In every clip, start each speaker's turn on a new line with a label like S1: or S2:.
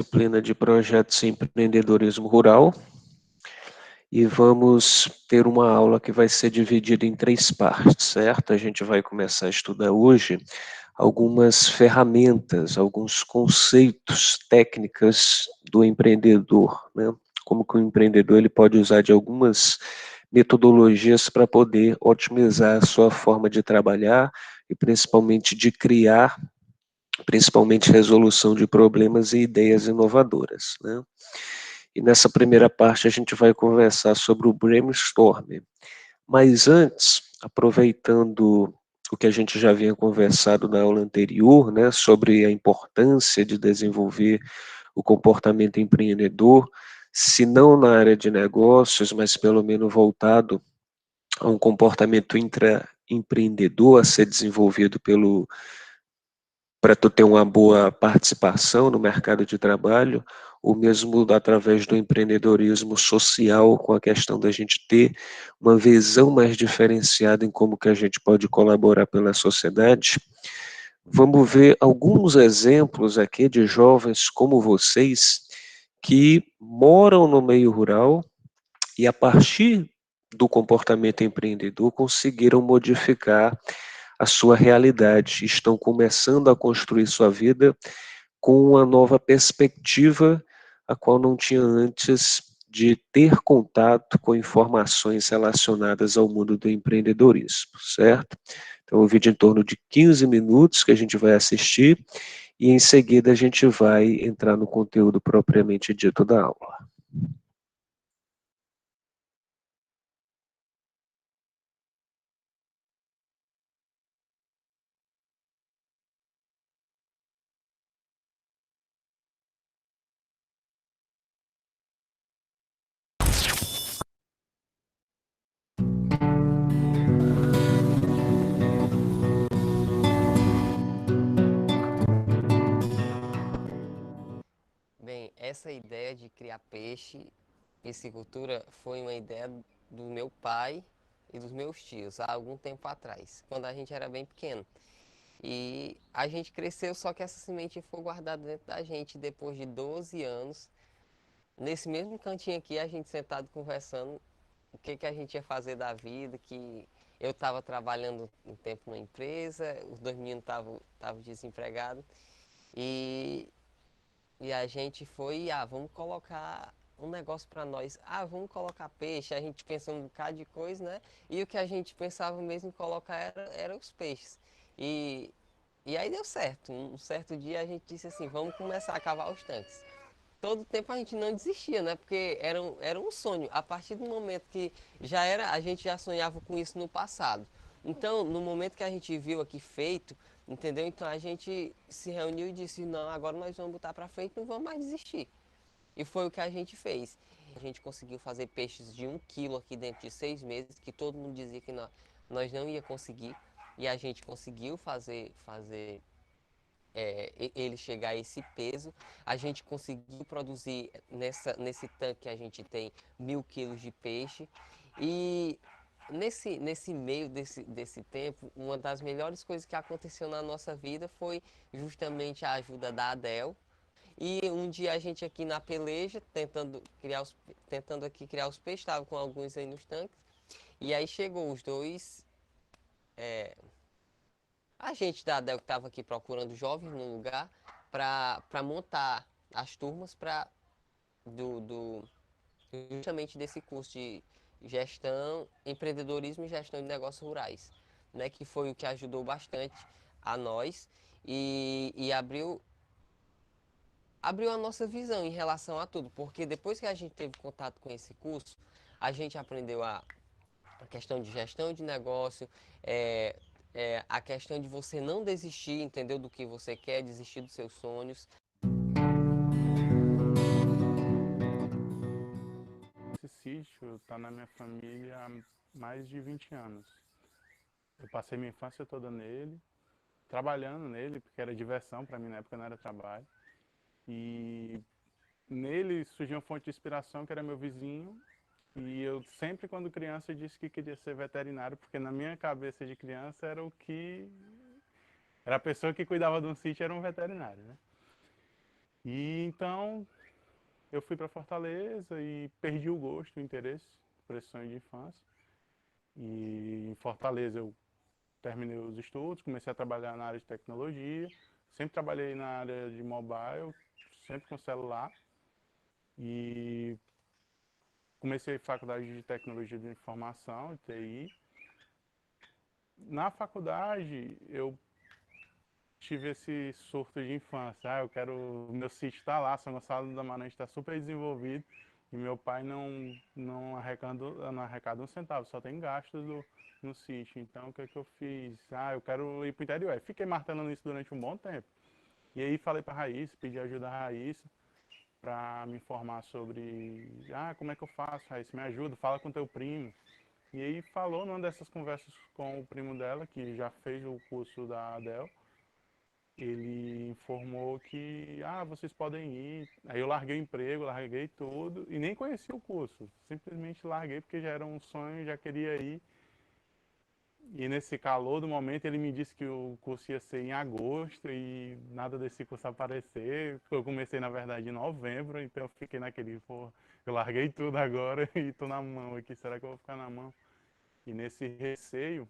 S1: Disciplina de projetos e empreendedorismo rural e vamos ter uma aula que vai ser dividida em três partes, certo? A gente vai começar a estudar hoje algumas ferramentas, alguns conceitos, técnicas do empreendedor, né? Como que o empreendedor ele pode usar de algumas metodologias para poder otimizar a sua forma de trabalhar e principalmente de criar, principalmente resolução de problemas e ideias inovadoras, né? E nessa primeira parte a gente vai conversar sobre o brainstorming. Mas antes, aproveitando o que a gente já havia conversado na aula anterior, né, sobre a importância de desenvolver o comportamento empreendedor, se não na área de negócios, mas pelo menos voltado a um comportamento intraempreendedor a ser desenvolvido pelo para tu ter uma boa participação no mercado de trabalho, ou mesmo através do empreendedorismo social, com a questão da gente ter uma visão mais diferenciada em como que a gente pode colaborar pela sociedade. Vamos ver alguns exemplos aqui de jovens como vocês que moram no meio rural e a partir do comportamento empreendedor conseguiram modificar a sua realidade, estão começando a construir sua vida com uma nova perspectiva, a qual não tinha antes de ter contato com informações relacionadas ao mundo do empreendedorismo, certo? Então, um vídeo em torno de 15 minutos que a gente vai assistir e em seguida a gente vai entrar no conteúdo propriamente dito da aula.
S2: Bem, essa ideia de criar peixe, piscicultura, foi uma ideia do meu pai e dos meus tios há algum tempo atrás, quando a gente era bem pequeno. E a gente cresceu, só que essa semente foi guardada dentro da gente depois de 12 anos. Nesse mesmo cantinho aqui, a gente sentado conversando o que, que a gente ia fazer da vida, que eu estava trabalhando um tempo na empresa, os dois meninos estavam desempregados. E E a gente foi, vamos colocar um negócio para nós. Vamos colocar peixe. A gente pensou um bocado de coisa, né? E o que a gente pensava mesmo em colocar era os peixes. E, e aí deu certo. Um certo dia a gente disse assim, vamos começar a cavar os tanques. Todo tempo a gente não desistia, né? Porque era um sonho. A partir do momento que a gente já sonhava com isso no passado. Então, no momento que a gente viu aqui feito, entendeu? Então a gente se reuniu e disse, não, agora nós vamos botar pra frente, não vamos mais desistir. E foi o que a gente fez. A gente conseguiu fazer peixes de 1 quilo aqui dentro de 6 meses, que todo mundo dizia que nós não ia conseguir. E a gente conseguiu fazer ele chegar a esse peso. A gente conseguiu produzir nesse tanque que a gente tem 1.000 quilos de peixe. E nesse meio desse tempo, uma das melhores coisas que aconteceu na nossa vida foi justamente a ajuda da Adel. E um dia a gente aqui na peleja, tentando aqui criar os peixes, estava com alguns aí nos tanques. E aí chegou os dois agentes da ADEL que estava aqui procurando jovens no lugar para montar as turmas do, do, justamente desse curso de gestão, empreendedorismo e gestão de negócios rurais, né, que foi o que ajudou bastante a nós e abriu a nossa visão em relação a tudo, porque depois que a gente teve contato com esse curso, a gente aprendeu a questão de gestão de negócio, é, a questão de você não desistir, entendeu, do que você quer, desistir dos seus sonhos.
S3: Esse sítio está na minha família há mais de 20 anos. Eu passei minha infância toda nele, trabalhando nele, porque era diversão para mim na época, não era trabalho. E nele surgiu uma fonte de inspiração que era meu vizinho. E eu sempre, quando criança, disse que queria ser veterinário, porque na minha cabeça de criança era o que... Era a pessoa que cuidava de um sítio, era um veterinário, né? E então eu fui para Fortaleza e perdi o gosto, o interesse por esse sonho de infância. E em Fortaleza eu terminei os estudos, comecei a trabalhar na área de tecnologia, sempre trabalhei na área de mobile, sempre com celular. E comecei a faculdade de tecnologia de informação, de TI. Na faculdade eu tive esse surto de infância. Eu quero. Meu sítio está lá, São Gonçalo da Maranhão está super desenvolvido e meu pai não arrecada um centavo, só tem gastos no sítio. Então o que é que eu fiz? Eu quero ir para o interior. Fiquei martelando isso durante um bom tempo. E aí falei para a Raíssa, pedi ajuda à Raíssa para me informar sobre como é que eu faço, Raíssa, me ajuda, fala com teu primo. E aí falou numa dessas conversas com o primo dela, que já fez o curso da ADEL, ele informou que, vocês podem ir. Aí eu larguei o emprego, larguei tudo e nem conhecia o curso. Simplesmente larguei porque já era um sonho, já queria ir. E nesse calor do momento ele me disse que o curso ia ser em agosto e nada desse curso aparecer. Eu comecei na verdade em novembro, então eu fiquei naquele, pô, eu larguei tudo agora e tô na mão aqui, será que eu vou ficar na mão? E nesse receio,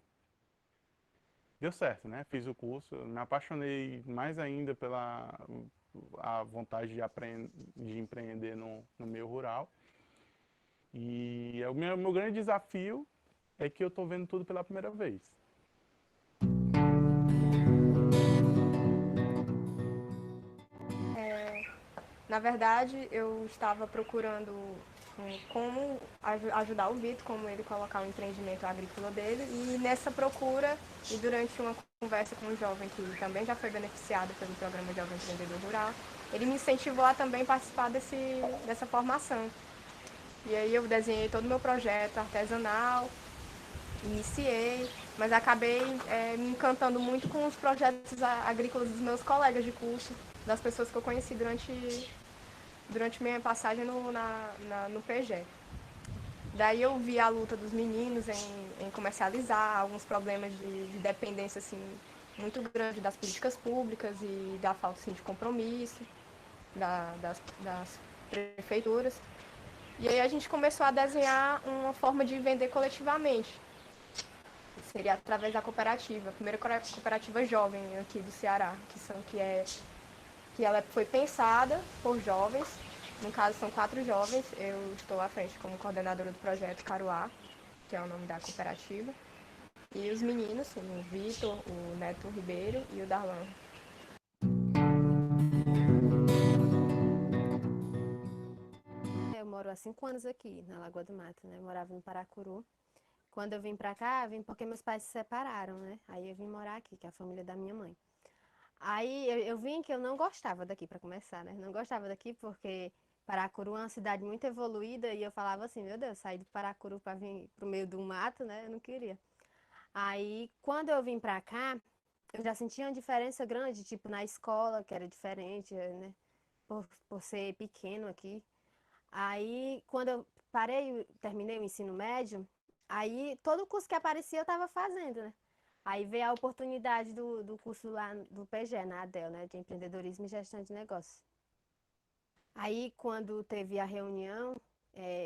S3: deu certo, né? Fiz o curso, me apaixonei mais ainda pela a vontade de empreender no meio rural. E o meu grande desafio é que eu estou vendo tudo pela primeira vez.
S4: Na verdade, eu estava procurando como ajudar o Vitor, como ele colocar o empreendimento agrícola dele. E nessa procura, e durante uma conversa com um jovem que também já foi beneficiado pelo programa Jovem Empreendedor Rural, ele me incentivou a também participar dessa formação. E aí eu desenhei todo o meu projeto artesanal, iniciei, mas acabei me encantando muito com os projetos agrícolas dos meus colegas de curso, das pessoas que eu conheci durante minha passagem no PG. Daí eu vi a luta dos meninos em comercializar, alguns problemas de dependência assim, muito grande das políticas públicas e da falta assim, de compromisso das prefeituras. E aí a gente começou a desenhar uma forma de vender coletivamente. Seria através da cooperativa, a primeira cooperativa jovem aqui do Ceará, que ela foi pensada por jovens. No caso, são 4 jovens. Eu estou à frente como coordenadora do projeto Caruá, que é o nome da cooperativa. E os meninos, o Vitor, o Neto Ribeiro e o Darlan.
S5: Eu moro há 5 anos aqui, na Lagoa do Mato, né? Eu morava no Paracuru. Quando eu vim pra cá, vim porque meus pais se separaram, né? Aí eu vim morar aqui, que é a família da minha mãe. Aí eu vim que eu não gostava daqui, para começar, né? Não gostava daqui porque Paracuru é uma cidade muito evoluída e eu falava assim, meu Deus, sair do Paracuru para vir pro meio do mato, né? Eu não queria. Aí, quando eu vim pra cá, eu já sentia uma diferença grande, tipo na escola, que era diferente, né? Por ser pequeno aqui. Aí, quando eu terminei o ensino médio, aí todo curso que aparecia eu estava fazendo, né? Aí veio a oportunidade do curso lá do PG, na ADEL, né? De empreendedorismo e gestão de negócios. Aí, quando teve a reunião,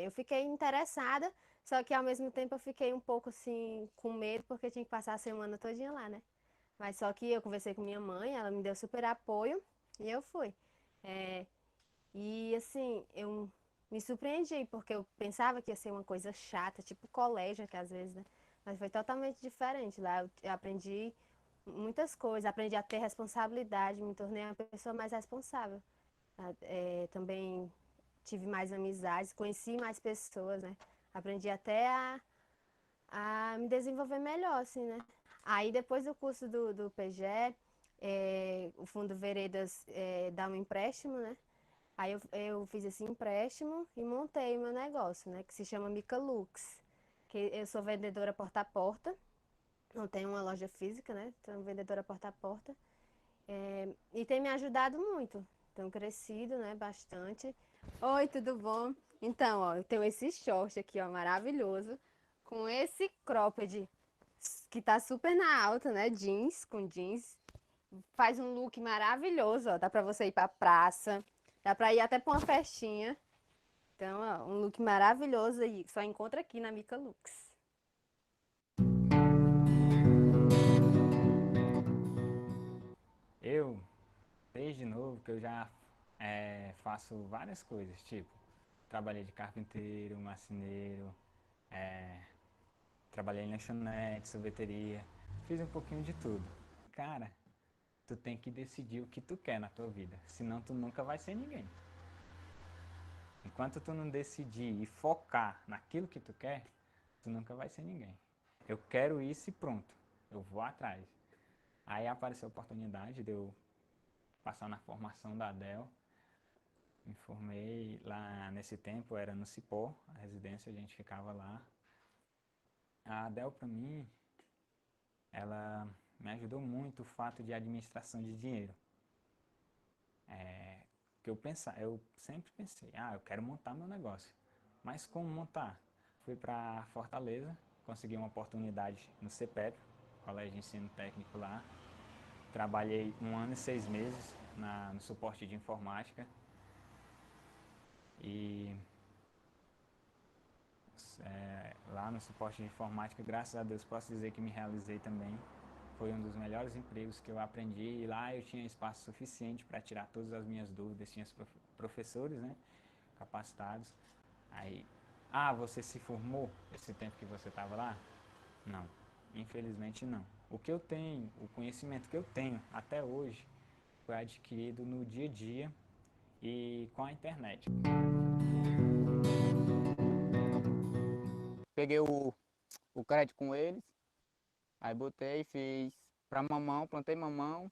S5: eu fiquei interessada, só que ao mesmo tempo eu fiquei um pouco assim, com medo, porque tinha que passar a semana todinha lá, né? Mas só que eu conversei com minha mãe, ela me deu super apoio e eu fui. É, e assim, eu me surpreendi, porque eu pensava que ia ser uma coisa chata, tipo colégio, que às vezes, né? Mas foi totalmente diferente. Lá eu aprendi muitas coisas, aprendi a ter responsabilidade, me tornei uma pessoa mais responsável. Também tive mais amizades, conheci mais pessoas, né? Aprendi até a me desenvolver melhor, assim, né? Aí depois do curso do PGE, o Fundo Veredas dá um empréstimo, né? Aí eu fiz esse empréstimo e montei meu negócio, né? Que se chama Mica Lux. Que eu sou vendedora porta a porta. Não tenho uma loja física, né? Sou vendedora porta a porta. E tem me ajudado muito. Tenho crescido, né? Bastante. Oi, tudo bom? Então, ó, eu tenho esse short aqui, ó, maravilhoso. Com esse cropped que tá super na alta, né? Jeans, com jeans. Faz um look maravilhoso, ó. Dá pra você ir pra praça. Dá pra ir até pra uma festinha. Então, ó, um look maravilhoso aí, que só encontra aqui na Mica Looks.
S6: Eu, desde novo, que eu já faço várias coisas, tipo, trabalhei de carpinteiro, marceneiro, trabalhei em lanchonete, sorveteria, fiz um pouquinho de tudo. Cara, tu tem que decidir o que tu quer na tua vida, senão tu nunca vai ser ninguém. Enquanto tu não decidir e focar naquilo que tu quer, tu nunca vai ser ninguém. Eu quero isso e pronto, eu vou atrás. Aí apareceu a oportunidade de eu passar na formação da ADEL. Me formei lá nesse tempo, era no Cipó, a residência, a gente ficava lá. A ADEL para mim, ela me ajudou muito o fato de administração de dinheiro. Que eu sempre pensei, eu quero montar meu negócio. Mas como montar? Fui para Fortaleza, consegui uma oportunidade no CEPEP, Colégio de Ensino Técnico lá. Trabalhei 1 ano e 6 meses no suporte de informática. E lá no suporte de informática, graças a Deus, posso dizer que me realizei também. Foi um dos melhores empregos que eu aprendi e lá eu tinha espaço suficiente para tirar todas as minhas dúvidas, tinha professores, né, capacitados. Aí, você se formou esse tempo que você estava lá? Não, infelizmente não. O que eu tenho, o conhecimento que eu tenho até hoje foi adquirido no dia a dia e com a internet.
S7: Peguei o crédito com eles, aí botei, fiz para mamão, plantei mamão,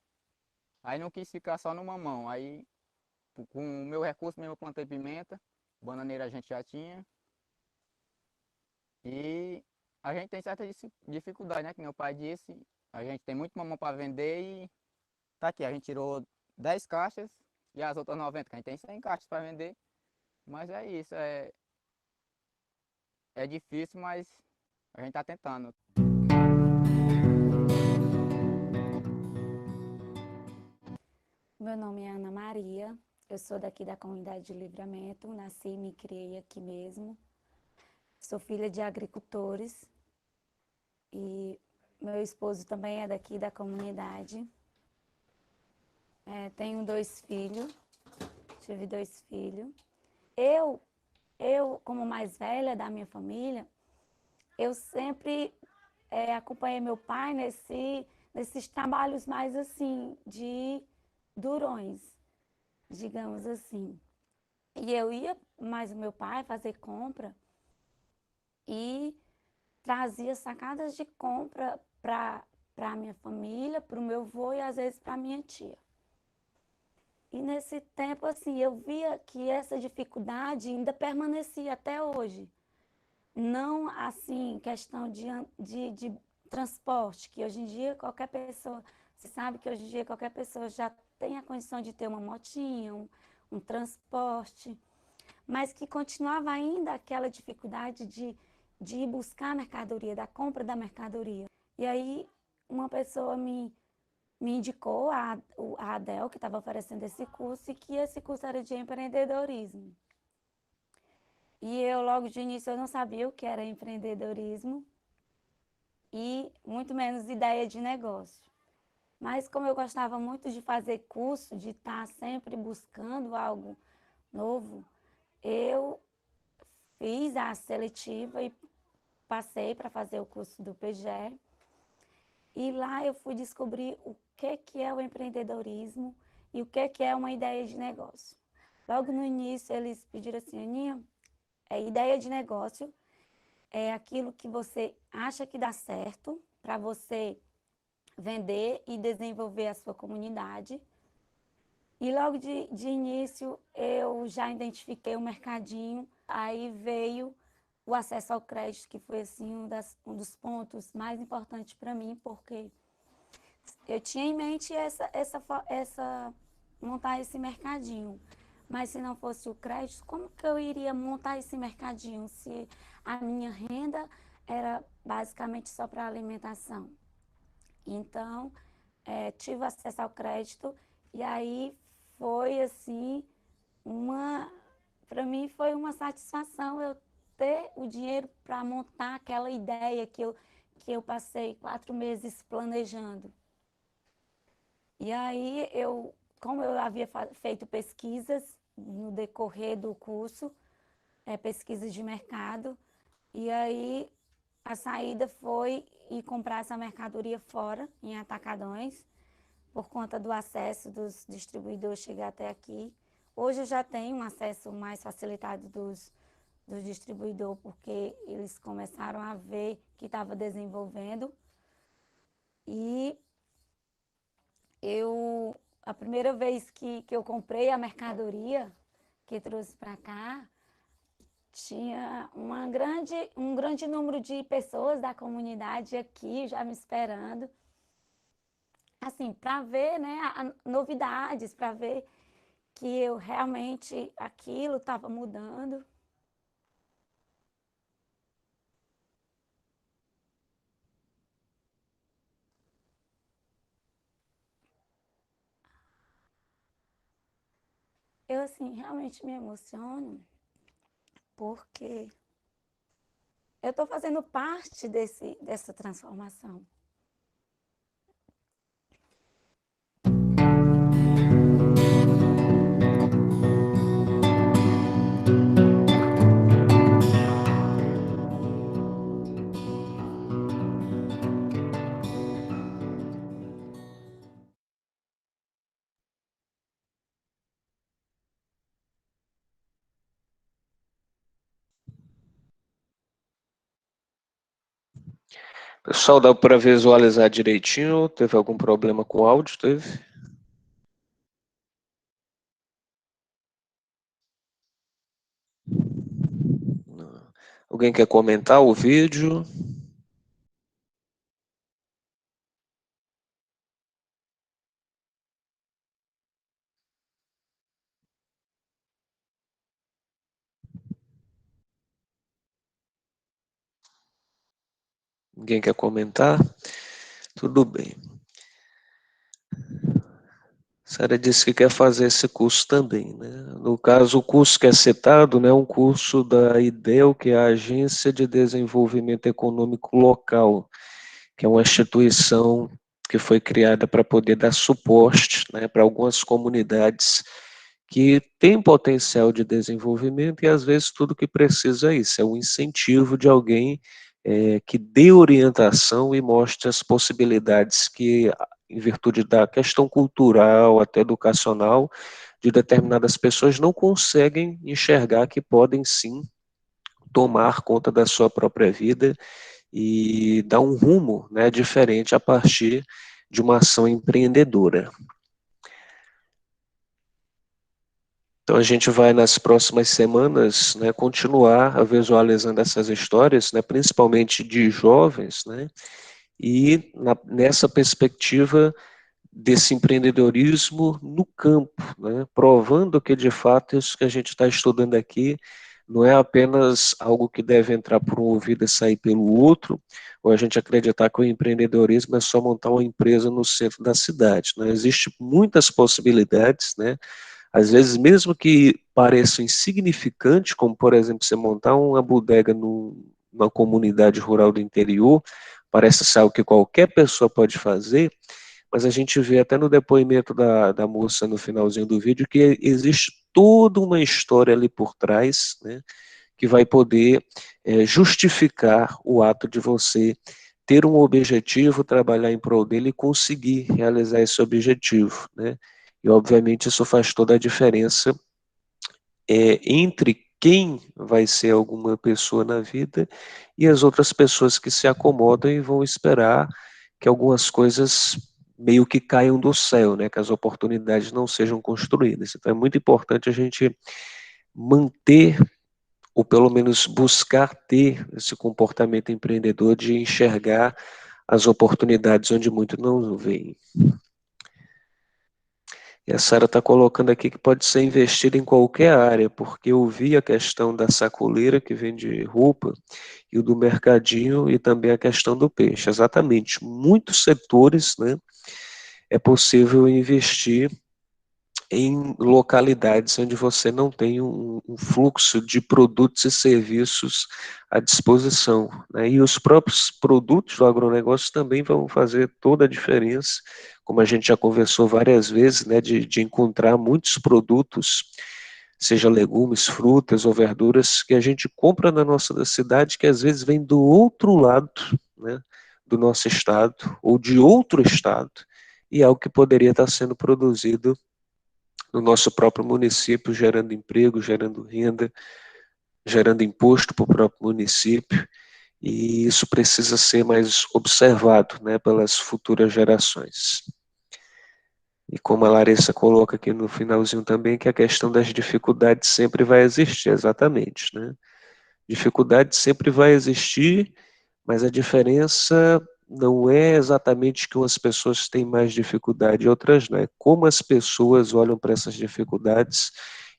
S7: aí não quis ficar só no mamão, aí com o meu recurso mesmo eu plantei pimenta, bananeira a gente já tinha, e a gente tem certa dificuldade, né, que meu pai disse, a gente tem muito mamão para vender e tá aqui, a gente tirou 10 caixas e as outras 90, que a gente tem 100 caixas para vender, mas é isso, é difícil, mas a gente tá tentando.
S8: Meu nome é Ana Maria, eu sou daqui da comunidade de Livramento, nasci e me criei aqui mesmo. Sou filha de agricultores e meu esposo também é daqui da comunidade. Tenho 2 filhos, tive 2 filhos. Eu, como mais velha da minha família, eu sempre acompanhei meu pai nesses trabalhos mais assim, de durões, digamos assim. E eu ia mais o meu pai fazer compra e trazia sacadas de compra para a minha família, para o meu avô e às vezes para a minha tia. E nesse tempo, assim, eu via que essa dificuldade ainda permanecia até hoje. Não, assim, questão de transporte, que hoje em dia qualquer pessoa, você sabe que hoje em dia qualquer pessoa já tem a condição de ter uma motinha, um transporte, mas que continuava ainda aquela dificuldade de ir buscar a mercadoria, da compra da mercadoria. E aí uma pessoa me indicou a ADEL, que estava oferecendo esse curso, e que esse curso era de empreendedorismo. E eu, logo de início, eu não sabia o que era empreendedorismo e muito menos ideia de negócio. Mas como eu gostava muito de fazer curso, de estar sempre buscando algo novo, eu fiz a seletiva e passei para fazer o curso do PGE. E lá eu fui descobrir o que é o empreendedorismo e o que é uma ideia de negócio. Logo no início eles pediram assim, Aninha, ideia de negócio é aquilo que você acha que dá certo para você vender e desenvolver a sua comunidade. E logo de início eu já identifiquei o mercadinho, aí veio o acesso ao crédito, que foi assim um dos pontos mais importantes para mim, porque eu tinha em mente montar esse mercadinho. Mas se não fosse o crédito, como que eu iria montar esse mercadinho se a minha renda era basicamente só para alimentação? Então, tive acesso ao crédito e aí foi assim para mim foi uma satisfação eu ter o dinheiro para montar aquela ideia que eu passei 4 meses planejando. E aí, como eu havia feito pesquisas no decorrer do curso, pesquisas de mercado, e aí a saída foi ir comprar essa mercadoria fora, em atacadões, por conta do acesso dos distribuidores chegar até aqui. Hoje eu já tenho um acesso mais facilitado dos distribuidores, porque eles começaram a ver que estava desenvolvendo. E a primeira vez que eu comprei a mercadoria, que trouxe para cá, tinha um grande número de pessoas da comunidade aqui já me esperando, assim, para ver, né, novidades, para ver que eu realmente aquilo estava mudando. Eu, assim, realmente me emociono porque eu estou fazendo parte dessa transformação.
S1: Pessoal, dá para visualizar direitinho? Teve algum problema com o áudio? Teve? Não. Alguém quer comentar o vídeo? Ninguém quer comentar? Tudo bem. Sara disse que quer fazer esse curso também, né? No caso, o curso que é citado, né, é um curso da IDEL, que é a Agência de Desenvolvimento Econômico Local, que é uma instituição que foi criada para poder dar suporte, né, para algumas comunidades que têm potencial de desenvolvimento e às vezes tudo que precisa é isso, é um incentivo de alguém que dê orientação e mostre as possibilidades que, em virtude da questão cultural, até educacional, de determinadas pessoas não conseguem enxergar que podem sim tomar conta da sua própria vida e dar um rumo, né, diferente a partir de uma ação empreendedora. Então a gente vai nas próximas semanas, né, continuar visualizando essas histórias, né, principalmente de jovens, né, e nessa perspectiva desse empreendedorismo no campo, né, provando que de fato isso que a gente está estudando aqui não é apenas algo que deve entrar por um ouvido e sair pelo outro, ou a gente acreditar que o empreendedorismo é só montar uma empresa no centro da cidade. Né? Existem muitas possibilidades, né? Às vezes, mesmo que pareça insignificante, como, por exemplo, você montar uma bodega numa comunidade rural do interior, parece ser algo que qualquer pessoa pode fazer, mas a gente vê até no depoimento da moça no finalzinho do vídeo que existe toda uma história ali por trás, né, que vai poder justificar o ato de você ter um objetivo, trabalhar em prol dele e conseguir realizar esse objetivo, né? E, obviamente, isso faz toda a diferença entre quem vai ser alguma pessoa na vida e as outras pessoas que se acomodam e vão esperar que algumas coisas meio que caiam do céu, né? Que as oportunidades não sejam construídas. Então, é muito importante a gente manter, ou pelo menos buscar ter esse comportamento empreendedor de enxergar as oportunidades onde muitos não veem. E a Sara está colocando aqui que pode ser investido em qualquer área, porque eu vi a questão da sacoleira que vende roupa e o do mercadinho e também a questão do peixe. Exatamente, muitos setores, né, é possível investir em localidades onde você não tem um fluxo de produtos e serviços à disposição, né? E os próprios produtos do agronegócio também vão fazer toda a diferença, como a gente já conversou várias vezes, né, de encontrar muitos produtos, seja legumes, frutas ou verduras, que a gente compra na nossa cidade, que às vezes vem do outro lado, né, do nosso estado, ou de outro estado, e é algo que poderia estar sendo produzido no nosso próprio município, gerando emprego, gerando renda, gerando imposto para o próprio município, e isso precisa ser mais observado, né, pelas futuras gerações. E como a Larissa coloca aqui no finalzinho também, que a questão das dificuldades sempre vai existir, exatamente, né? Dificuldade sempre vai existir, mas a diferença não é exatamente que umas pessoas têm mais dificuldade e outras não, é como as pessoas olham para essas dificuldades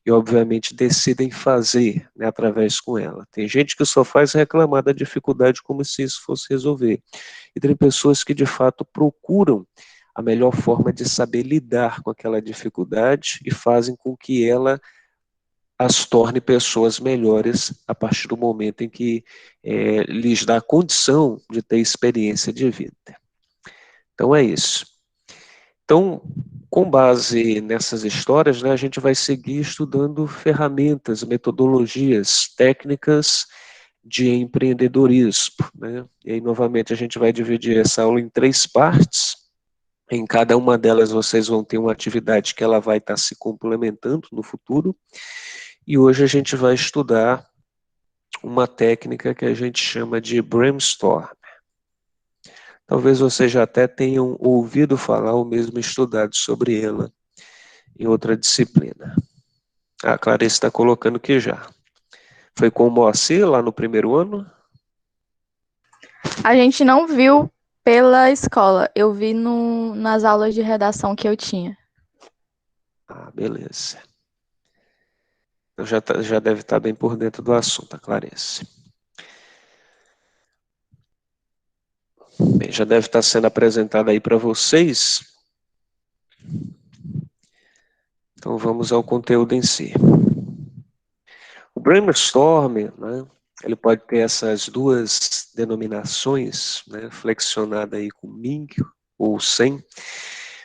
S1: e, obviamente, decidem fazer, né, através com ela. Tem gente que só faz reclamar da dificuldade como se isso fosse resolver. E tem pessoas que, de fato, procuram a melhor forma de saber lidar com aquela dificuldade e fazem com que ela as torne pessoas melhores a partir do momento em que lhes dá a condição de ter experiência de vida. Então é isso. Então, com base nessas histórias, né, a gente vai seguir estudando ferramentas, metodologias, técnicas de empreendedorismo, né? E aí, novamente, a gente vai dividir essa aula em 3 partes. Em cada uma delas vocês vão ter uma atividade que ela vai estar se complementando no futuro. E hoje a gente vai estudar uma técnica que a gente chama de brainstorm. Talvez vocês já até tenham ouvido falar ou mesmo estudado sobre ela em outra disciplina. A Clarice está colocando que já. Foi com o Moacir lá no primeiro ano?
S9: A gente não viu pela escola, eu vi nas aulas de redação que eu tinha.
S1: Ah, beleza. Então já deve estar bem por dentro do assunto, a Clarice. Bem, já deve estar sendo apresentada aí para vocês. Então vamos ao conteúdo em si. O brainstorm, né, ele pode ter essas duas denominações, né, flexionada aí com ming ou sem,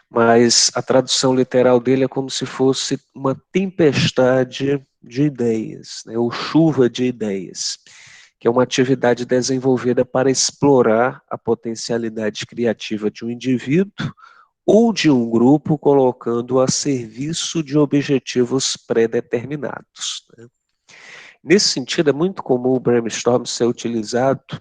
S1: mas a tradução literal dele é como se fosse uma tempestade de ideias, né, ou chuva de ideias, que é uma atividade desenvolvida para explorar a potencialidade criativa de um indivíduo ou de um grupo, colocando a serviço de objetivos pré-determinados, né? Nesse sentido, é muito comum o brainstorm ser utilizado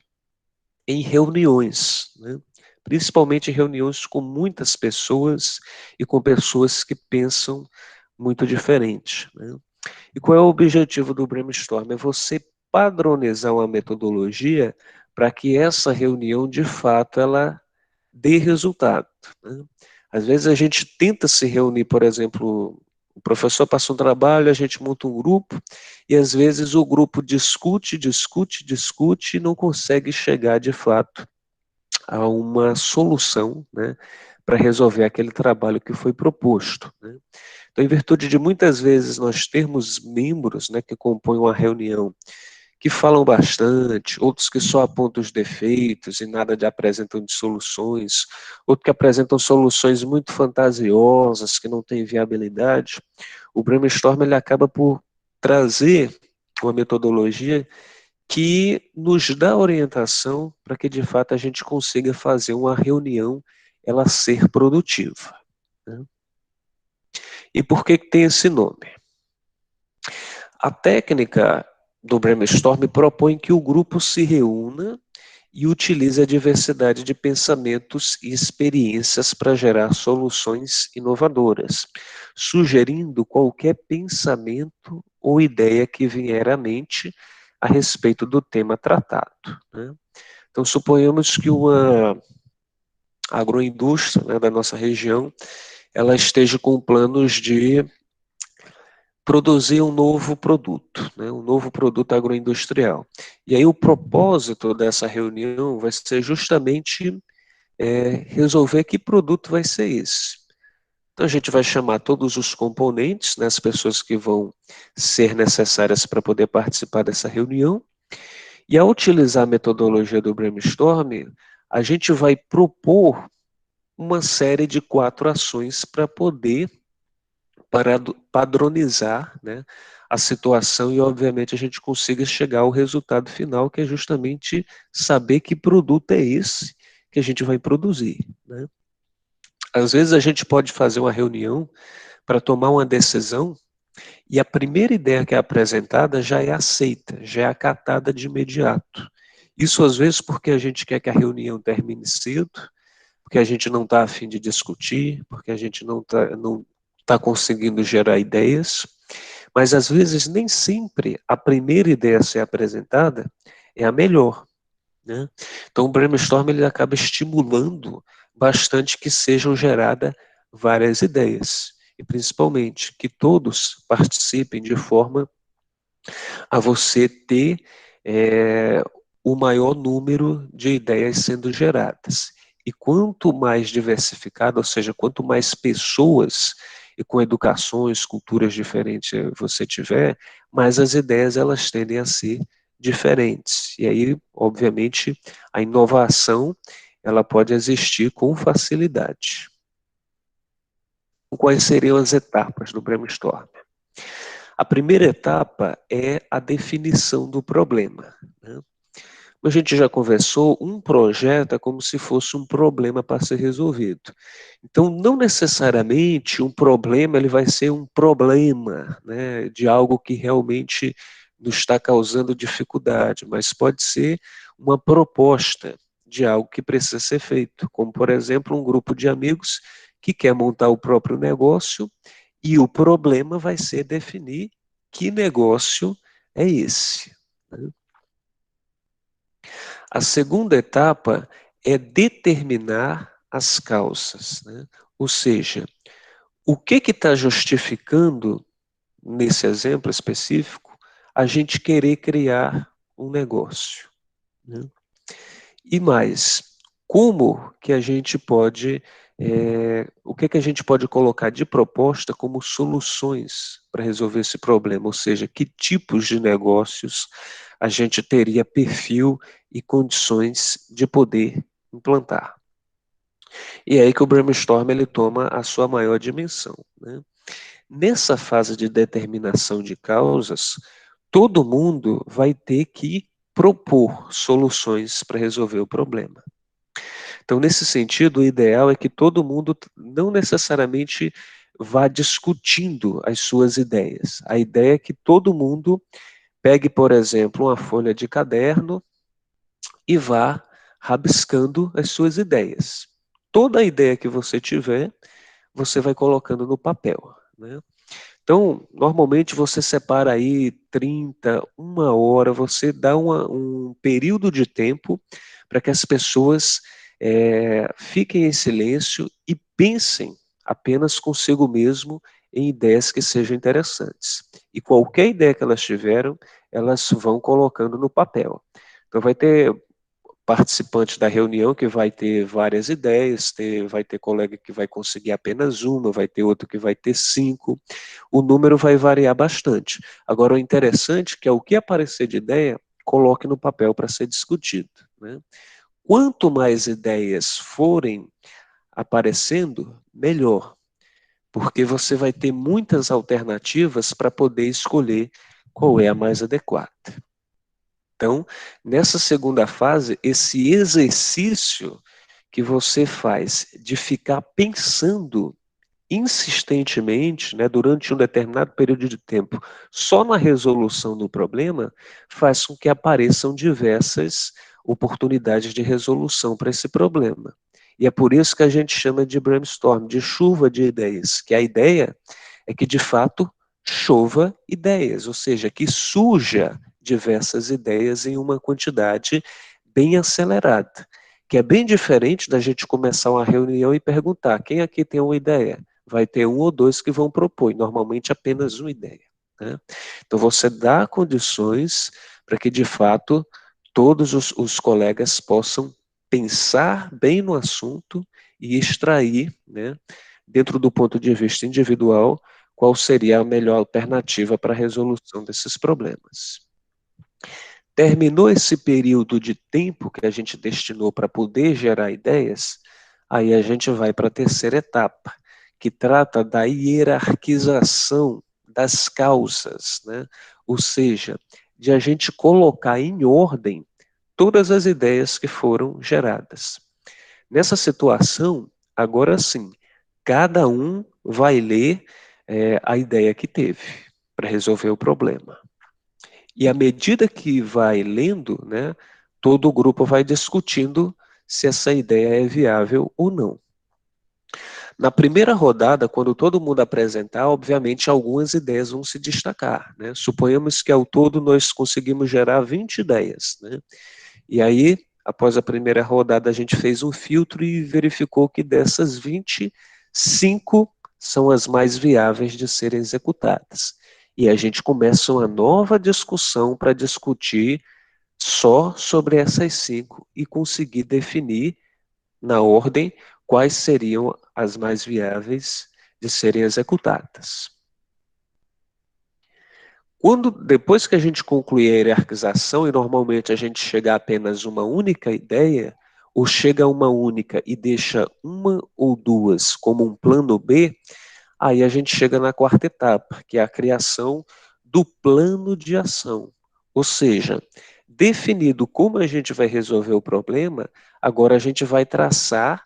S1: em reuniões, né? Principalmente em reuniões com muitas pessoas e com pessoas que pensam muito diferente, né? E qual é o objetivo do brainstorm? É você padronizar uma metodologia para que essa reunião, de fato, ela dê resultado, né? Às vezes a gente tenta se reunir, por exemplo, o professor passa um trabalho, a gente monta um grupo, e às vezes o grupo discute e não consegue chegar, de fato, a uma solução, né, para resolver aquele trabalho que foi proposto, né? Então, em virtude de muitas vezes nós termos membros, né, que compõem uma reunião, que falam bastante, outros que só apontam os defeitos e nada de apresentam de soluções, outros que apresentam soluções muito fantasiosas, que não têm viabilidade, o brainstorm ele acaba por trazer uma metodologia que nos dá orientação para que de fato a gente consiga fazer uma reunião ela ser produtiva, né? E por que tem esse nome? A técnica do brainstorm propõe que o grupo se reúna e utilize a diversidade de pensamentos e experiências para gerar soluções inovadoras, sugerindo qualquer pensamento ou ideia que vier à mente a respeito do tema tratado, né? Então, suponhamos que uma agroindústria, né, da nossa região, ela esteja com planos de produzir um novo produto, né, um novo produto agroindustrial. E aí o propósito dessa reunião vai ser justamente resolver que produto vai ser esse. Então, a gente vai chamar todos os componentes, né, as pessoas que vão ser necessárias para poder participar dessa reunião. E ao utilizar a metodologia do brainstorming, a gente vai propor uma série de 4 ações para poder padronizar, né, a situação e, obviamente, a gente consiga chegar ao resultado final, que é justamente saber que produto é esse que a gente vai produzir, né? Às vezes a gente pode fazer uma reunião para tomar uma decisão e a primeira ideia que é apresentada já é aceita, já é acatada de imediato. Isso às vezes porque a gente quer que a reunião termine cedo, porque a gente não está a fim de discutir, porque a gente não tá conseguindo gerar ideias, mas às vezes nem sempre a primeira ideia a ser apresentada é a melhor, né? Então o brainstorm ele acaba estimulando bastante que sejam geradas várias ideias, e principalmente que todos participem de forma a você ter o maior número de ideias sendo geradas. E quanto mais diversificado, ou seja, quanto mais pessoas e com educações, culturas diferentes você tiver, mais as ideias elas tendem a ser diferentes. E aí, obviamente, a inovação ela pode existir com facilidade. Quais seriam as etapas do brainstorm? A primeira etapa é a definição do problema, né? Como a gente já conversou, um projeto é como se fosse um problema para ser resolvido. Então, não necessariamente um problema ele vai ser um problema, né, de algo que realmente nos está causando dificuldade, mas pode ser uma proposta de algo que precisa ser feito, como, por exemplo, um grupo de amigos que quer montar o próprio negócio e o problema vai ser definir que negócio é esse, né? A segunda etapa é determinar as causas, né? Ou seja, o que está justificando, nesse exemplo específico, a gente querer criar um negócio, né? E mais, como que a gente pode, o que a gente pode colocar de proposta como soluções para resolver esse problema, ou seja, que tipos de negócios a gente teria perfil e condições de poder implantar. E é aí que o brainstorm ele toma a sua maior dimensão, né? Nessa fase de determinação de causas, todo mundo vai ter que propor soluções para resolver o problema. Então, nesse sentido, o ideal é que todo mundo não necessariamente vá discutindo as suas ideias. A ideia é que todo mundo pegue, por exemplo, uma folha de caderno e vá rabiscando as suas ideias. Toda ideia que você tiver, você vai colocando no papel, né? Então, normalmente você separa aí 30, 1 hora, você dá um período de tempo para que as pessoas fiquem em silêncio e pensem apenas consigo mesmo em ideias que sejam interessantes. E qualquer ideia que elas tiveram, elas vão colocando no papel. Então vai ter participante da reunião que vai ter várias ideias, vai ter colega que vai conseguir apenas uma, vai ter outro que vai ter 5, o número vai variar bastante. Agora, o interessante é que o que aparecer de ideia, coloque no papel para ser discutido, né? Quanto mais ideias forem aparecendo, melhor, porque você vai ter muitas alternativas para poder escolher qual é a mais adequada. Então, nessa segunda fase, esse exercício que você faz de ficar pensando insistentemente, né, durante um determinado período de tempo, só na resolução do problema, faz com que apareçam diversas oportunidades de resolução para esse problema. E é por isso que a gente chama de brainstorm, de chuva de ideias, que a ideia é que, de fato, chova ideias, ou seja, que surja diversas ideias em uma quantidade bem acelerada, que é bem diferente da gente começar uma reunião e perguntar, quem aqui tem uma ideia? Vai ter 1 ou 2 que vão propor, e normalmente apenas uma ideia, né? Então você dá condições para que, de fato, todos os colegas possam pensar bem no assunto e extrair, né, dentro do ponto de vista individual, qual seria a melhor alternativa para a resolução desses problemas. Terminou esse período de tempo que a gente destinou para poder gerar ideias, aí a gente vai para a terceira etapa, que trata da hierarquização das causas, né? Ou seja, de a gente colocar em ordem todas as ideias que foram geradas. Nessa situação, agora sim, cada um vai ler a ideia que teve para resolver o problema. E à medida que vai lendo, né, todo o grupo vai discutindo se essa ideia é viável ou não. Na primeira rodada, quando todo mundo apresentar, obviamente algumas ideias vão se destacar, né? Suponhamos que ao todo nós conseguimos gerar 20 ideias, né? E aí, após a primeira rodada, a gente fez um filtro e verificou que dessas 20, 5 são as mais viáveis de serem executadas. E a gente começa uma nova discussão para discutir só sobre essas 5 e conseguir definir, na ordem, quais seriam as mais viáveis de serem executadas. Depois que a gente concluir a hierarquização, e normalmente a gente chega a apenas uma única ideia, ou chega a uma única e deixa uma ou duas como um plano B, aí a gente chega na quarta etapa, que é a criação do plano de ação. Ou seja, definido como a gente vai resolver o problema, agora a gente vai traçar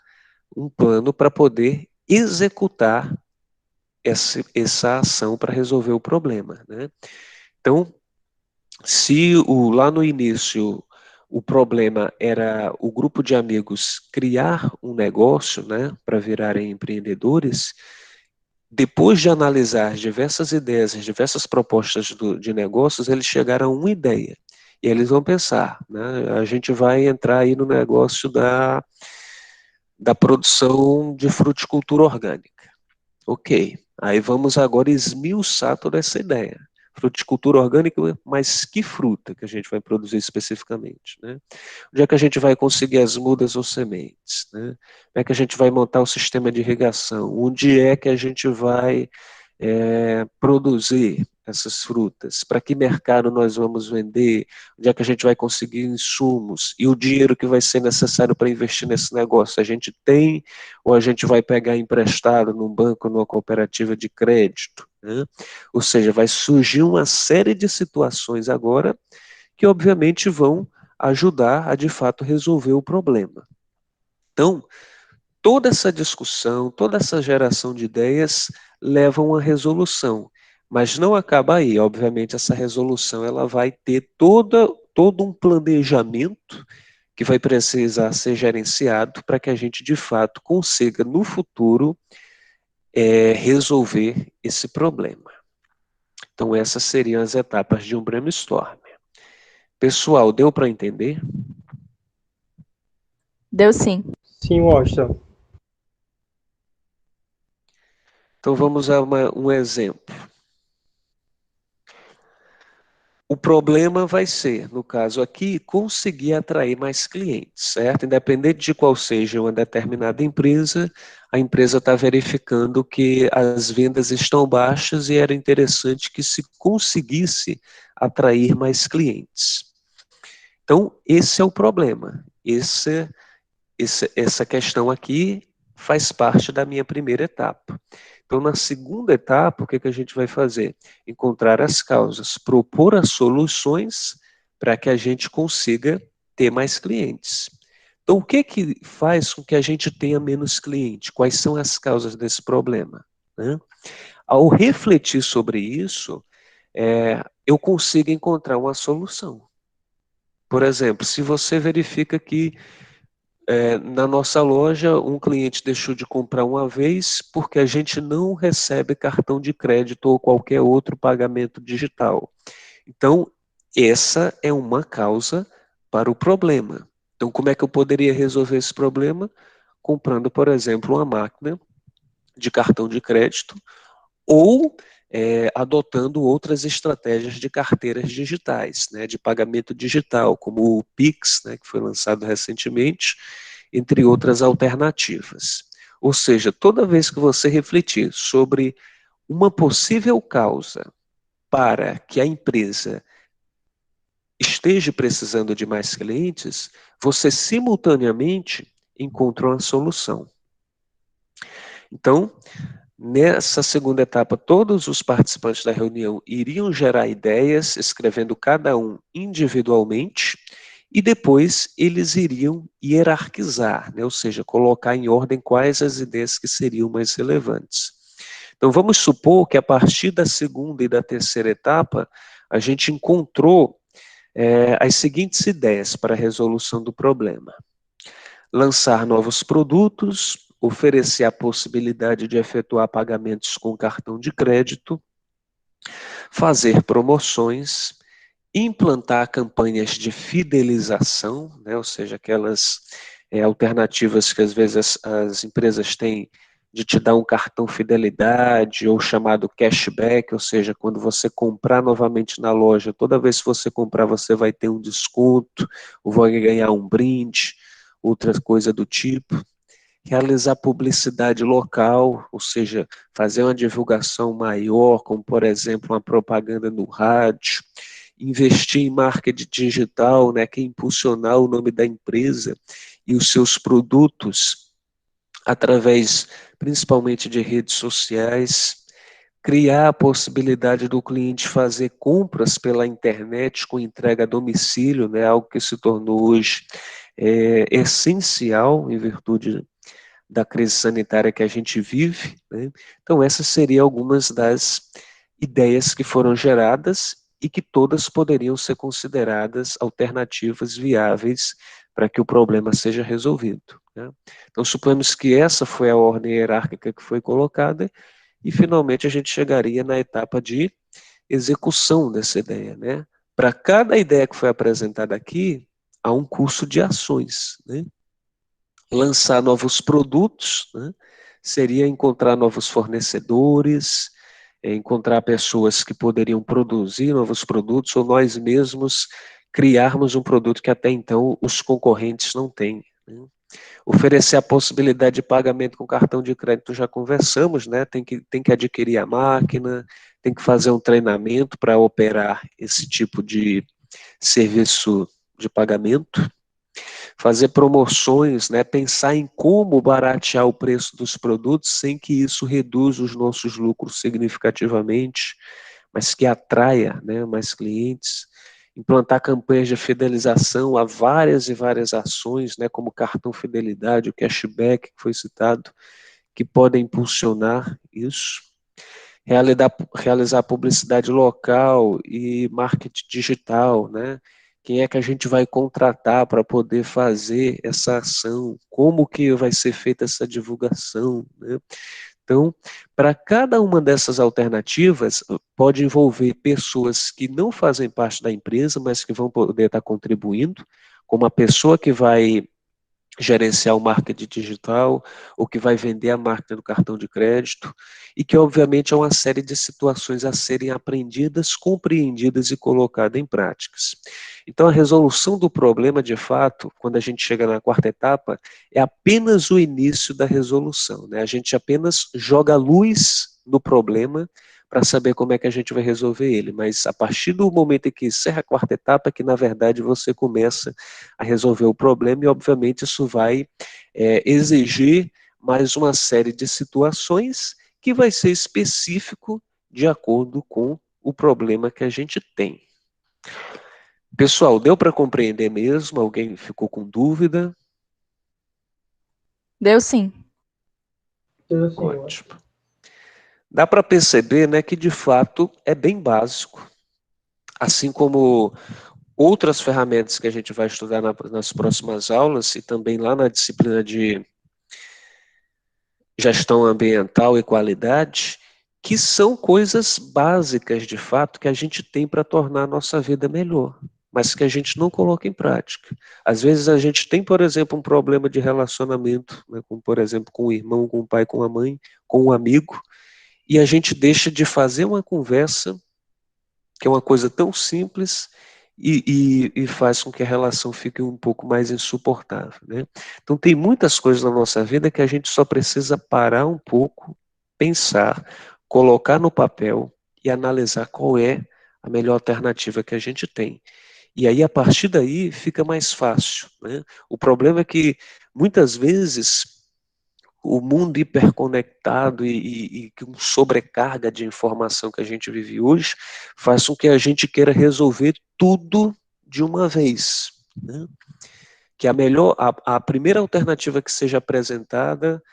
S1: um plano para poder executar essa ação para resolver o problema, né? Então, se lá no início o problema era o grupo de amigos criar um negócio, né, para virarem empreendedores, depois de analisar diversas ideias, diversas propostas de negócios, eles chegaram a uma ideia. E eles vão pensar, né, a gente vai entrar aí no negócio da produção de fruticultura orgânica. Ok, aí vamos agora esmiuçar toda essa ideia. Fruticultura orgânica, mas que fruta que a gente vai produzir especificamente, né? Onde é que a gente vai conseguir as mudas ou sementes, né? Como é que a gente vai montar o sistema de irrigação? Onde é que a gente vai produzir essas frutas? Para que mercado nós vamos vender? Onde é que a gente vai conseguir insumos? E o dinheiro que vai ser necessário para investir nesse negócio? A gente tem ou a gente vai pegar emprestado num banco, numa cooperativa de crédito, né? Ou seja, vai surgir uma série de situações agora que obviamente vão ajudar a de fato resolver o problema. Então, toda essa discussão, toda essa geração de ideias leva a uma resolução, mas não acaba aí. Obviamente, essa resolução ela vai ter todo um planejamento que vai precisar ser gerenciado para que a gente, de fato, consiga, no futuro, resolver esse problema. Então, essas seriam as etapas de um brainstorm. Pessoal, deu para entender?
S9: Deu sim.
S10: Sim, Washington.
S1: Então, vamos a um exemplo. O problema vai ser, no caso aqui, conseguir atrair mais clientes, certo? Independente de qual seja uma determinada empresa, a empresa está verificando que as vendas estão baixas e era interessante que se conseguisse atrair mais clientes. Então, esse é o problema. Essa questão aqui faz parte da minha primeira etapa. Então, na segunda etapa, o que a gente vai fazer? Encontrar as causas, propor as soluções para que a gente consiga ter mais clientes. Então, o que faz com que a gente tenha menos clientes? Quais são as causas desse problema, né? Ao refletir sobre isso, eu consigo encontrar uma solução. Por exemplo, se você verifica que na nossa loja, um cliente deixou de comprar uma vez porque a gente não recebe cartão de crédito ou qualquer outro pagamento digital. Então, essa é uma causa para o problema. Então, como é que eu poderia resolver esse problema? Comprando, por exemplo, uma máquina de cartão de crédito ou adotando outras estratégias de carteiras digitais, né, de pagamento digital, como o Pix, né, que foi lançado recentemente, entre outras alternativas. Ou seja, toda vez que você refletir sobre uma possível causa para que a empresa esteja precisando de mais clientes, você simultaneamente encontra uma solução. Então, nessa segunda etapa, todos os participantes da reunião iriam gerar ideias, escrevendo cada um individualmente, e depois eles iriam hierarquizar, né? Ou seja, colocar em ordem quais as ideias que seriam mais relevantes. Então, vamos supor que a partir da segunda e da terceira etapa, a gente encontrou as seguintes ideias para a resolução do problema: lançar novos produtos, oferecer a possibilidade de efetuar pagamentos com cartão de crédito, fazer promoções, implantar campanhas de fidelização, né, ou seja, aquelas alternativas que às vezes as empresas têm de te dar um cartão fidelidade ou chamado cashback, ou seja, quando você comprar novamente na loja, toda vez que você comprar você vai ter um desconto, ou vai ganhar um brinde, outra coisa do tipo. Realizar publicidade local, ou seja, fazer uma divulgação maior, como por exemplo uma propaganda no rádio, investir em marketing digital, né, que é impulsionar o nome da empresa e os seus produtos através principalmente de redes sociais, criar a possibilidade do cliente fazer compras pela internet com entrega a domicílio, né, algo que se tornou hoje essencial em virtude da crise sanitária que a gente vive, né? Então essas seriam algumas das ideias que foram geradas e que todas poderiam ser consideradas alternativas viáveis para que o problema seja resolvido, né? Então suponhamos que essa foi a ordem hierárquica que foi colocada e finalmente a gente chegaria na etapa de execução dessa ideia, né? Para cada ideia que foi apresentada aqui, há um curso de ações, né? Lançar novos produtos, né? Seria encontrar novos fornecedores, encontrar pessoas que poderiam produzir novos produtos, ou nós mesmos criarmos um produto que até então os concorrentes não têm, né? Oferecer a possibilidade de pagamento com cartão de crédito, já conversamos, né? Tem que adquirir a máquina, tem que fazer um treinamento para operar esse tipo de serviço de pagamento. Fazer promoções, né, pensar em como baratear o preço dos produtos sem que isso reduza os nossos lucros significativamente, mas que atraia, né, mais clientes. Implantar campanhas de fidelização a várias e várias ações, né, como cartão fidelidade, o cashback que foi citado, que podem impulsionar isso. Realizar publicidade local e marketing digital, né? Quem é que a gente vai contratar para poder fazer essa ação? Como que vai ser feita essa divulgação, né? Então, para cada uma dessas alternativas, pode envolver pessoas que não fazem parte da empresa, mas que vão poder estar contribuindo, como a pessoa que vai gerenciar o marketing digital, ou que vai vender a máquina do cartão de crédito, e que obviamente é uma série de situações a serem aprendidas, compreendidas e colocadas em práticas. Então a resolução do problema, de fato, quando a gente chega na quarta etapa, é apenas o início da resolução, né? A gente apenas joga luz no problema para saber como é que a gente vai resolver ele, mas a partir do momento em que encerra a quarta etapa, que na verdade você começa a resolver o problema, e obviamente isso vai exigir mais uma série de situações que vai ser específico de acordo com o problema que a gente tem. Pessoal, deu para compreender mesmo? Alguém ficou com dúvida?
S9: Deu sim.
S1: Ótimo. Dá para perceber, né, que de fato é bem básico, assim como outras ferramentas que a gente vai estudar nas próximas aulas e também lá na disciplina de gestão ambiental e qualidade, que são coisas básicas de fato que a gente tem para tornar a nossa vida melhor, mas que a gente não coloca em prática. Às vezes a gente tem, por exemplo, um problema de relacionamento, né, como por exemplo com o irmão, com o pai, com a mãe, com um amigo, e a gente deixa de fazer uma conversa, que é uma coisa tão simples, e faz com que a relação fique um pouco mais insuportável, né? Então tem muitas coisas na nossa vida que a gente só precisa parar um pouco, pensar, colocar no papel e analisar qual é a melhor alternativa que a gente tem. E aí, a partir daí, fica mais fácil, né? O problema é que, muitas vezes, o mundo hiperconectado e com sobrecarga de informação que a gente vive hoje, faz com que a gente queira resolver tudo de uma vez, né? Que a primeira alternativa que seja apresentada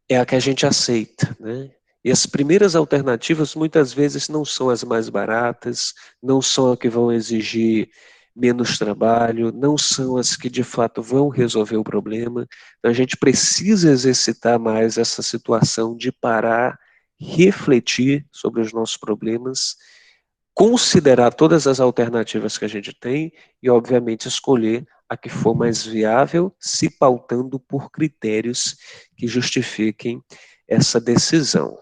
S1: é a que a gente aceita, né? E as primeiras alternativas muitas vezes não são as mais baratas, não são as que vão exigir menos trabalho, não são as que de fato vão resolver o problema. Então, a gente precisa exercitar mais essa situação de parar, refletir sobre os nossos problemas, considerar todas as alternativas que a gente tem e, obviamente, escolher a que for mais viável, se pautando por critérios que justifiquem essa decisão.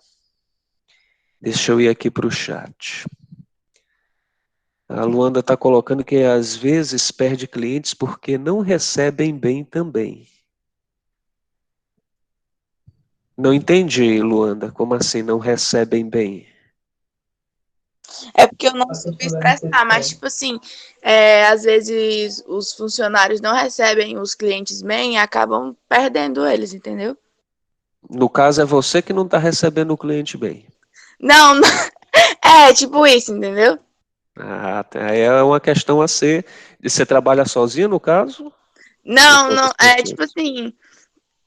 S1: Deixa eu ir aqui para o chat. A Luanda está colocando que às vezes perde clientes porque não recebem bem também. Não entendi, Luanda. Como assim não recebem bem?
S10: É porque eu não soube expressar, mas, tipo assim, às vezes os funcionários não recebem os clientes bem e acabam perdendo eles, entendeu?
S1: No caso, é você que não está recebendo o cliente bem.
S10: Não, tipo isso, entendeu?
S1: Ah, aí é uma questão a ser. Você trabalha sozinho, no caso?
S10: Não, não, tipo assim,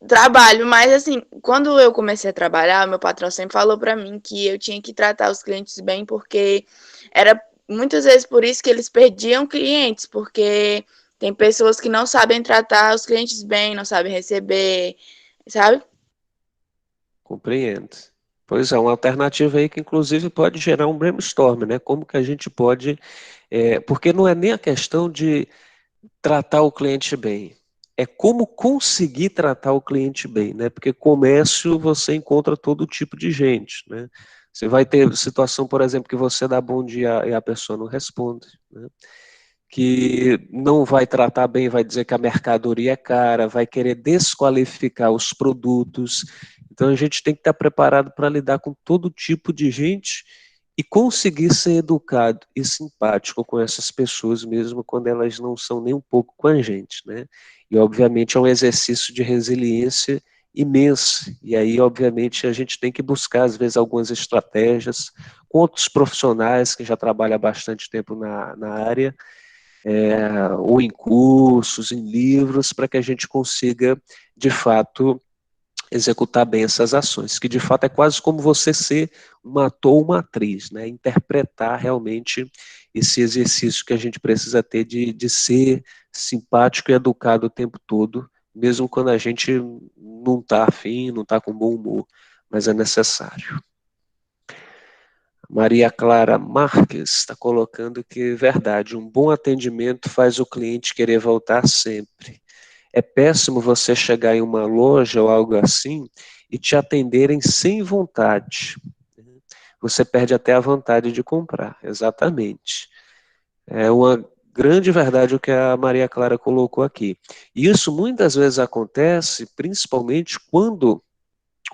S10: trabalho, mas assim, quando eu comecei a trabalhar, meu patrão sempre falou pra mim que eu tinha que tratar os clientes bem, porque era muitas vezes por isso que eles perdiam clientes, porque tem pessoas que não sabem tratar os clientes bem, não sabem receber, sabe?
S1: Compreendo. Pois é, uma alternativa aí que inclusive pode gerar um brainstorm, né? Como que a gente pode, porque não é nem a questão de tratar o cliente bem, é como conseguir tratar o cliente bem, né? Porque comércio você encontra todo tipo de gente, né? Você vai ter situação, por exemplo, que você dá bom dia e a pessoa não responde, né? Que não vai tratar bem, vai dizer que a mercadoria é cara, vai querer desqualificar os produtos. Então a gente tem que estar preparado para lidar com todo tipo de gente e conseguir ser educado e simpático com essas pessoas, mesmo quando elas não são nem um pouco com a gente, né? E obviamente é um exercício de resiliência imenso. E aí, obviamente, a gente tem que buscar, às vezes, algumas estratégias com outros profissionais que já trabalham há bastante tempo na área, ou em cursos, em livros, para que a gente consiga, de fato, executar bem essas ações, que de fato é quase como você ser um ator ou uma atriz, né? Interpretar realmente esse exercício que a gente precisa ter de ser simpático e educado o tempo todo, mesmo quando a gente não está afim, não está com bom humor, mas é necessário. Maria Clara Marques está colocando que é verdade, um bom atendimento faz o cliente querer voltar sempre. É péssimo você chegar em uma loja ou algo assim e te atenderem sem vontade. Você perde até a vontade de comprar, exatamente. É uma grande verdade o que a Maria Clara colocou aqui. E isso muitas vezes acontece, principalmente quando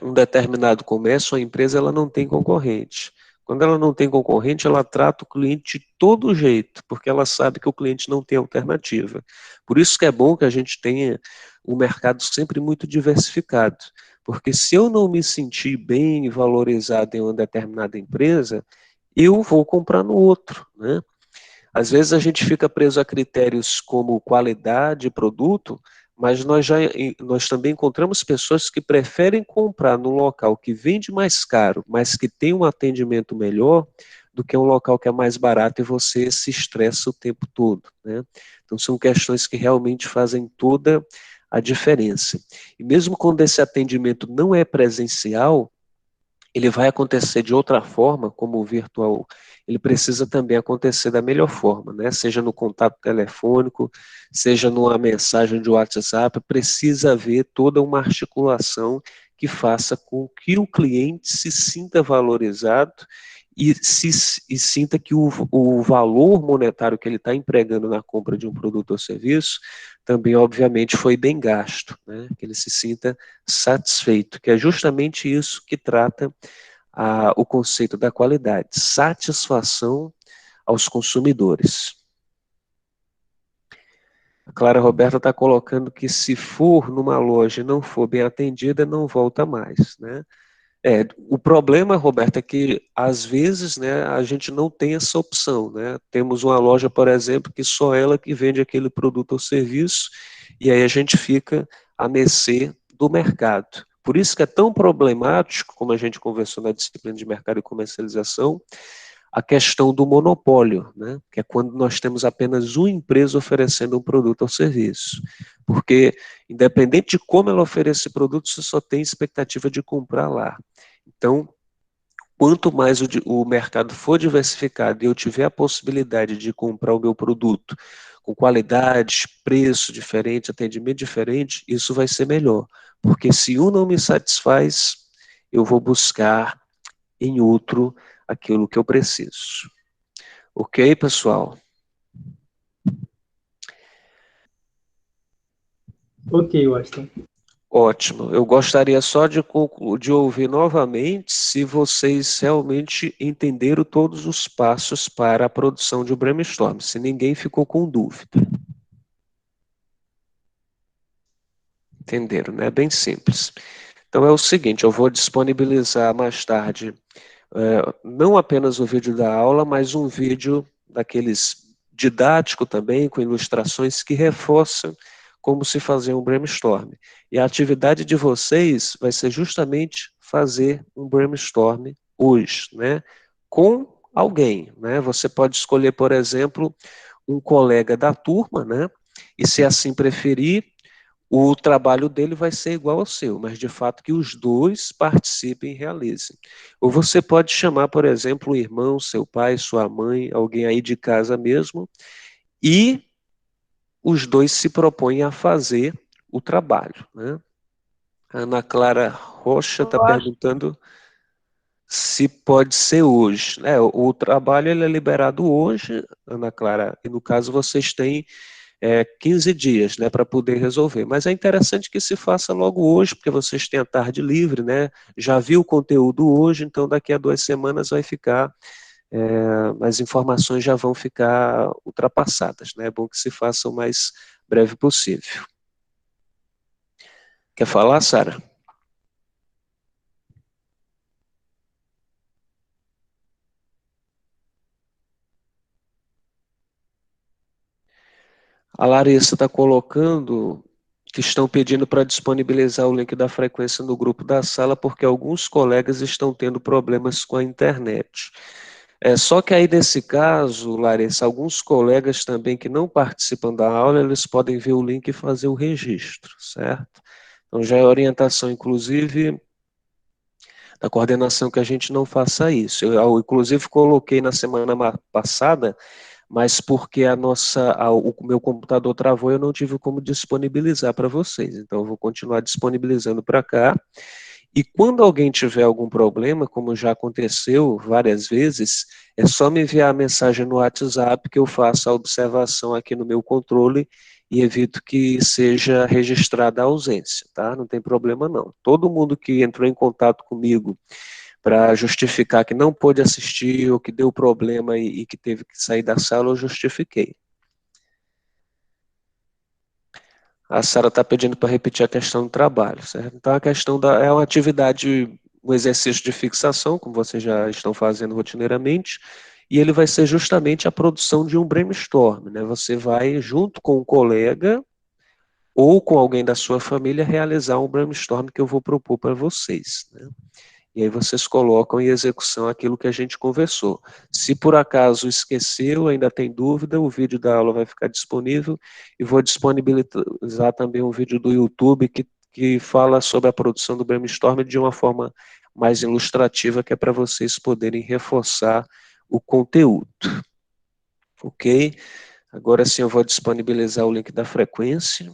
S1: um determinado comércio ou empresa ela não tem concorrente. Quando ela não tem concorrente, ela trata o cliente de todo jeito, porque ela sabe que o cliente não tem alternativa. Por isso que é bom que a gente tenha um mercado sempre muito diversificado, porque se eu não me sentir bem valorizado em uma determinada empresa, eu vou comprar no outro, né? Às vezes a gente fica preso a critérios como qualidade, produto, mas nós também encontramos pessoas que preferem comprar num local que vende mais caro, mas que tem um atendimento melhor, do que um local que é mais barato e você se estressa o tempo todo, né? Então são questões que realmente fazem toda a diferença. E mesmo quando esse atendimento não é presencial, ele vai acontecer de outra forma, como o virtual, ele precisa também acontecer da melhor forma, né? Seja no contato telefônico, seja numa mensagem de WhatsApp, precisa haver toda uma articulação que faça com que o cliente se sinta valorizado e sinta que o valor monetário que ele está empregando na compra de um produto ou serviço também, obviamente, foi bem gasto, né? Que ele se sinta satisfeito, que é justamente isso que trata o conceito da qualidade, satisfação aos consumidores. A Clara Roberta está colocando que se for numa loja e não for bem atendida, não volta mais, né? O problema, Roberta, é que às vezes, né, a gente não tem essa opção, né? Temos uma loja, por exemplo, que só ela que vende aquele produto ou serviço, e aí a gente fica à mercê do mercado. Por isso que é tão problemático, como a gente conversou na disciplina de mercado e comercialização, a questão do monopólio, né? Que é quando nós temos apenas uma empresa oferecendo um produto ou serviço. Porque, independente de como ela oferece produto, você só tem expectativa de comprar lá. Então, quanto mais o mercado for diversificado e eu tiver a possibilidade de comprar o meu produto com qualidade, preço diferente, atendimento diferente, isso vai ser melhor. Porque se um não me satisfaz, eu vou buscar em outro aquilo que eu preciso. Ok, pessoal?
S11: Ok, Washington.
S1: Ótimo. Eu gostaria só de ouvir novamente se vocês realmente entenderam todos os passos para a produção de um brainstorm, se ninguém ficou com dúvida. Entenderam, né? Bem simples. Então é o seguinte, eu vou disponibilizar mais tarde não apenas o vídeo da aula, mas um vídeo daqueles didático também, com ilustrações que reforçam como se fazer um brainstorm. E a atividade de vocês vai ser justamente fazer um brainstorm hoje, né? Com alguém, né? Você pode escolher, por exemplo, um colega da turma, né? E se assim preferir, o trabalho dele vai ser igual ao seu, mas de fato que os dois participem e realizem. Ou você pode chamar, por exemplo, um irmão, seu pai, sua mãe, alguém aí de casa mesmo, e os dois se propõem a fazer o trabalho, né? A Ana Clara Rocha está perguntando se pode ser hoje. O trabalho ele é liberado hoje, Ana Clara, e no caso vocês têm 15 dias, né, para poder resolver. Mas é interessante que se faça logo hoje, porque vocês têm a tarde livre, né? Já viu o conteúdo hoje, então daqui a 2 semanas vai ficar, as informações já vão ficar ultrapassadas, né? É bom que se faça o mais breve possível. Quer falar, Sara? A Larissa está colocando que estão pedindo para disponibilizar o link da frequência no grupo da sala, porque alguns colegas estão tendo problemas com a internet. Só que aí, nesse caso, Larissa, alguns colegas também que não participam da aula, eles podem ver o link e fazer o registro, certo? Então, já é orientação, inclusive, da coordenação que a gente não faça isso. Eu inclusive, coloquei na semana passada, mas porque o meu computador travou, eu não tive como disponibilizar para vocês. Então, eu vou continuar disponibilizando para cá. E quando alguém tiver algum problema, como já aconteceu várias vezes, é só me enviar a mensagem no WhatsApp que eu faço a observação aqui no meu controle e evito que seja registrada a ausência, tá? Não tem problema não. Todo mundo que entrou em contato comigo para justificar que não pôde assistir ou que deu problema e que teve que sair da sala, eu justifiquei. A Sara está pedindo para repetir a questão do trabalho, certo? Então, a questão é uma atividade, um exercício de fixação, como vocês já estão fazendo rotineiramente, e ele vai ser justamente a produção de um brainstorm, né? Você vai, junto com um colega ou com alguém da sua família, realizar um brainstorm que eu vou propor para vocês, né? E aí vocês colocam em execução aquilo que a gente conversou. Se por acaso esqueceu, ainda tem dúvida, o vídeo da aula vai ficar disponível e vou disponibilizar também um vídeo do YouTube que fala sobre a produção do brainstorm de uma forma mais ilustrativa, que é para vocês poderem reforçar o conteúdo. Ok? Agora sim eu vou disponibilizar o link da frequência.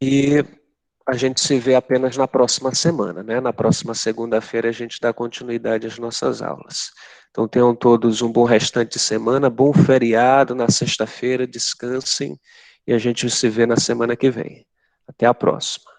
S1: E a gente se vê apenas na próxima semana, né? Na próxima segunda-feira a gente dá continuidade às nossas aulas. Então tenham todos um bom restante de semana, bom feriado na sexta-feira, descansem e a gente se vê na semana que vem. Até a próxima.